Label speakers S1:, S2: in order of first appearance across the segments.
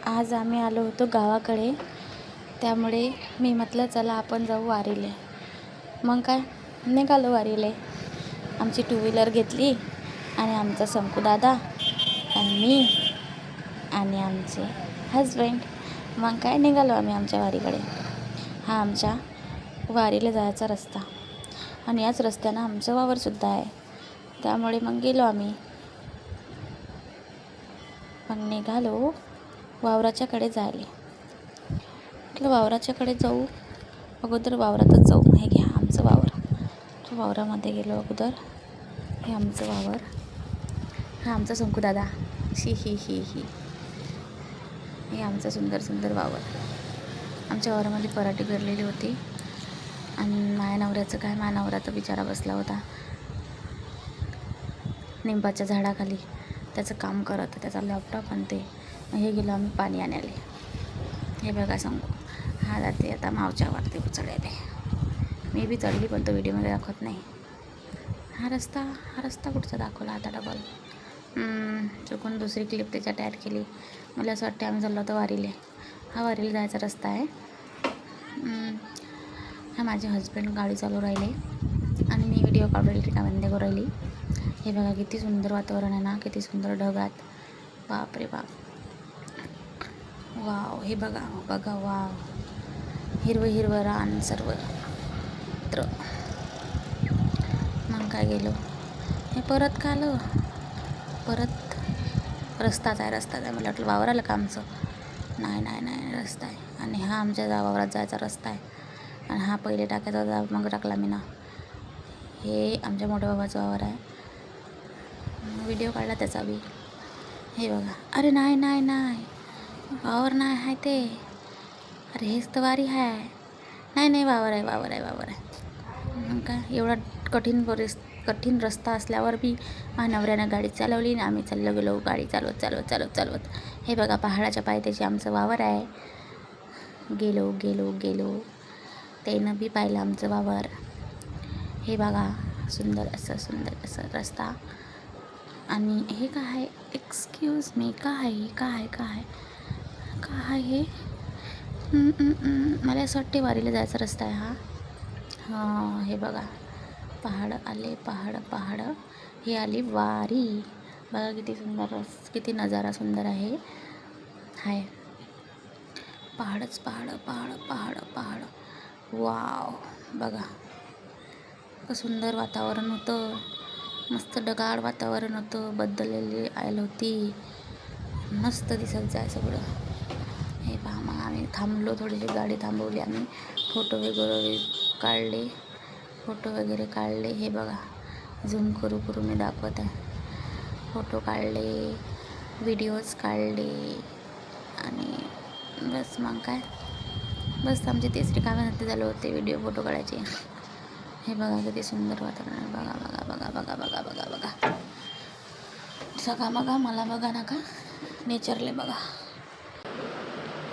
S1: आज आम्ही आलो होतो गावाकडे, त्यामुळे मी म्हटलं चला आपण जाऊ वारीले. मग काय निघालो वारीले. आमची टू व्हीलर घेतली आणि आमचा संकूदादा आणि मी आणि आमचे हजबंड. मग काय निघालो आम्ही आमच्या वारीकडे. हा आमच्या वारीला जायचा रस्ता आणि याच रस्त्यानं आमचं वावरसुद्धा आहे. त्यामुळे मग गेलो आम्ही. मग निघालो वावराच्याकडे जायला. म्हटलं वावराच्याकडे जाऊ, अगोदर वावरातच जाऊ. हे घ्या आमचं वावर. वावरामध्ये गेलो अगोदर. हे आमचं वावर, हा आमचा संकूदादा. ही हे आमचं सुंदर सुंदर वावर. आमच्या वावरामध्ये पराठी पेरलेली होती आणि माझ्या नवऱ्याचं काय, माझ्या नवरा तर बिचारा बसला होता निंबाच्या झाडाखाली, त्याचं काम करत, त्याचा लॅपटॉप आणि ते. हे गेलो आम्ही पाणी आणायला. हे बघा सांगू, हा जाते आता मावच्यावरती चढायला. मी बी चढली पण तो व्हिडिओमध्ये दाखवत नाही. हा रस्ता कुठचा दाखवला आता डबल. चुकून दुसरी क्लिप त्याच्यात ॲड केली. मला असं वाटतं आम्ही चाललो होतो वारीला. हा वारीला जायचा रस्ता आहे. हा माझे हजबंड गाडी चालू राहिले आणि मी व्हिडिओ काढू राहिली, रिकामध्ये करू राहिली. हे बघा किती सुंदर वातावरण आहे ना, किती सुंदर ढगात. बाप रे बाप, वाव. हे बघा वाव, हिरवं रान सर्वत्र. मग काय गेलो, हे परत का आलं, परत रस्ताच आहे. मला वाटलं वावर आलं का आमचं. नाही रस्ता आहे. आणि हा आमच्या वावरात जायचा रस्ता आहे. आणि हा पहिले टाकायचा होता, मग टाकला मी ना. हे आमच्या मोठ्या बाबाचा वावर आहे. व्हिडिओ काढला त्याचा बी. हे बघा, अरे नाही वावर नाही आहे ते. अरे हेच तर वारी आहे. नाही वावर आहे. मग काय एवढा कठीण रस्ता असल्यावर बी माझ्या नवऱ्यानं गाडी चालवली आणि आम्ही चाललो गेलो गाडी चालवत. हे बघा पहाडाच्या पायथ्याशी आमचं वावर आहे. गेलो त्यानं बी पाहिलं आमचं वावर. हे बघा सुंदर असं रस्ता. आणि हे काय आहे, एक्सक्यूज मी, काय हे. मला असं वाटते वारीला जायचा रस्ता आहे हा. हां हे बघा, पहाड आले, पहाड. हे आली वारी. बघा किती सुंदर, किती नजारा सुंदर आहे. हाय पहाडच पहाड. वाव बघा कसं सुंदर वातावरण होतं. मस्त ढगाळ वातावरण होतं. बदललेली आयला होती. मस्त दिसत जाय सगळं. हे पहा, मग आम्ही थांबलो, थोडीशी गाडी थांबवली आम्ही. फोटो वगैरे काढले. हे बघा झूम करू मी दाखवत आहे. फोटो काढले, व्हिडिओज काढले आणि बस. मग काय बस आमचे तिसरी कामं झाले होते, व्हिडिओ फोटो काढायचे. हे बघा किती सुंदर वातावरण. बघा सगळा बघा, मला बघा नका, नेचरले बघा.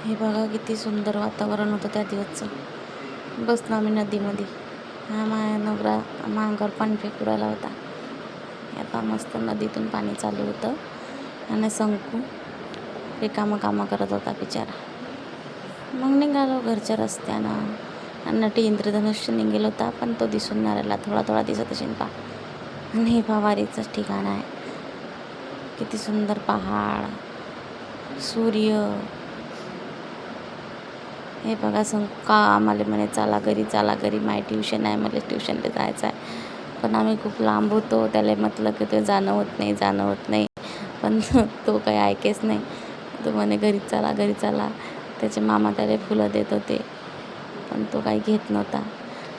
S1: हे बघा किती सुंदर वातावरण होतं त्या दिवसचं. बसलो आम्ही नदीमध्ये. हा माझ्या नवरा अंगावर पाणी फेकू राहिला होता. आता मस्त नदीतून पाणी चालू होतं आणि संकू कामं करत होता बिचारा. मग निघालो घरच्या रस्त्यानं. नटी इंद्रधनुष्य निघेल होता, पण तो दिसून नाही राहिला. थोडा दिसत असेल पा. आणि हे वारीचंच ठिकाण आहे. किती सुंदर पहाड, सूर्य. हे बघा का आम्हाला म्हणे चला घरी माय ट्युशन आहे, मला ट्युशनला जायचं आहे. पण आम्ही खूप लांब होतो. त्याला म्हटलं की ते जाणं होत नाही. पण तो काही ऐकेच नाही. तो म्हणे घरी चला. त्याचे मामा त्याला फुलं देत होते, पण तो काही घेत नव्हता.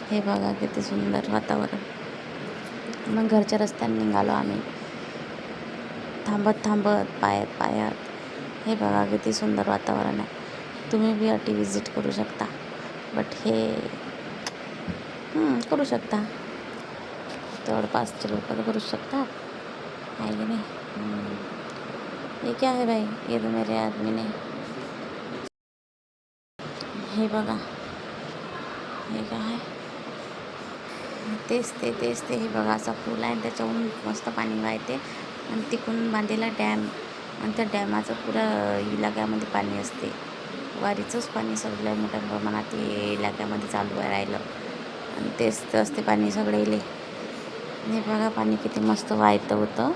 S1: हे बघा किती सुंदर वातावरण. मग घरच्या रस्त्याने निघालो आम्ही, थांबत पायात. हे बघा किती सुंदर वातावरण आहे. तुम्ही बी अटी विजिट करू शकता. बट हे करू शकता, जवळपासचे लोक करू शकतात, आहे की नाही. ये क्या है भाई, ये तो मेरे आदमी ने. हे बघा हे काय आहे, तेच ते. हे बघा असा पूल आहे, त्याच्याहून मस्त पाणी वाहते आणि तिकडून बांधलेला डॅम. आणि त्या डॅमाचं पुऱ्या इलाक्यामध्ये पाणी असते. वारीचंच पाणी सगळ्या मोठ्या प्रमाणात इलाक्यामध्ये चालू आहे राहिलं आणि तेच असते पाणी सगळेले. हे बघा पाणी किती मस्त वाहतं होतं.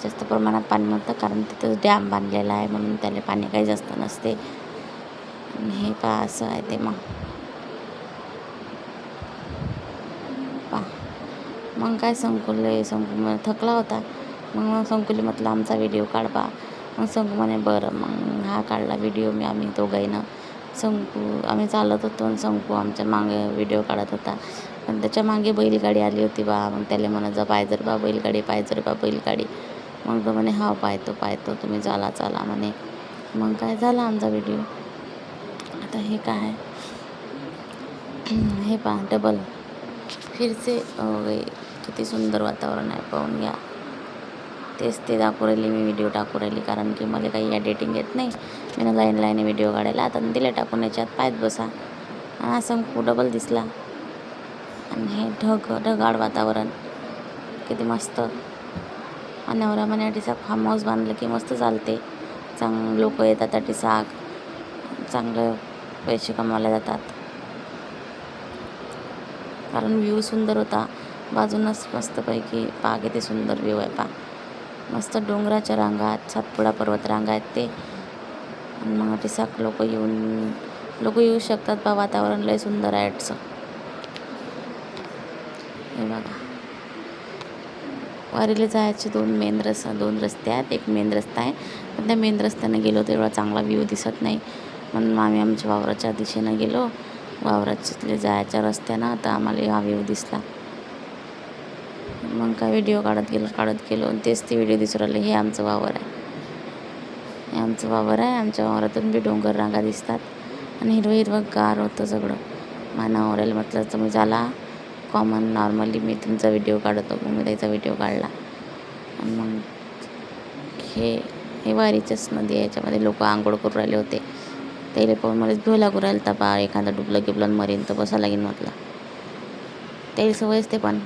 S1: जास्त प्रमाणात पाणी नव्हतं कारण तिथं डॅम बांधलेला आहे म्हणून त्याला पाणी काही जास्त नसते. हे पहा असं आहे ते. मग काय संकू थकला होता. मग संकुली म्हटलं आमचा व्हिडिओ काढ बा. मग संकू म्हणे बरं. मग हा काढला व्हिडिओ आम्ही दोघांना. आम्ही चालत होतो आणि संकू आमच्या मागे व्हिडिओ काढत होता. पण त्याच्या मागे बैलगाडी आली होती बा. मग त्याला म्हणत जा पायजर बा बैलगाडी, पायजर बा बैलगाडी. मग तो म्हणे हा पाहतो तुम्ही चला म्हणे. मग काय झाला आमचा व्हिडिओ. आता हे काय हे पहा डबल फिरसे किती सुंदर वातावरण आहे पाहून घ्या. तेच ते दाखवू राहिली मी व्हिडिओ टाकू राहिली कारण की मला काही एडिटिंग येत नाही. मी लाईन व्हिडिओ काढायला आता दिले टाकून याच्यात पाहत बसा. असं डबल दिसला. आणि हे ढगाळ वातावरण किती मस्त. नवरा म्हणे टिसाक फार्म हाऊस बांधलं की मस्त चालते. लोक येतात टिसाक चांगलं पैसे कमवायला जातात. कारण व्ह्यू सुंदर होता. बाजूनच मस्तपैकी पहा किती सुंदर व्ह्यू आहे पहा. मस्त डोंगराच्या रांगात सातपुडा पर्वत रांगा आहेत ते. मग टिसाक लोक येऊ शकतात बा. वातावरण लय सुंदर आहे आजचं. हे बघा वारीला जायचे दोन रस्ते आहेत. एक मेन रस्ता आहे पण त्या मेन रस्त्याने गेलो तर एवढा चांगला व्ह्यू दिसत नाही. म्हणून आम्ही आमच्या वावराच्या दिशेनं गेलो. वावराच्या जायच्या रस्त्यानं तर आम्हाला हा व्ह्यू दिसला. मग काय व्हिडिओ काढत गेलो आणि तेच ते व्हिडिओ दिसू राहिले. हे आमचं वावर आहे. आमच्या वावरातून बी डोंगर रांगा दिसतात आणि हिरवं गार होतं सगळं. माझ्या नवऱ्याला म्हटलं तुम्ही झाला कॉमन नॉर्मली मी तुमचा व्हिडिओ काढतो. मग मी त्याचा व्हिडिओ काढला. आणि मग हे वारीचंच नदी आहे. याच्यामध्ये लोक आंघोळ करून राहिले होते. त्याला पाहून मला भीव लागू राहिला तर बा एखादा डुबलं गिबलं मरीन तर बसा लागेल म्हटलं. त्याला सवय असते पण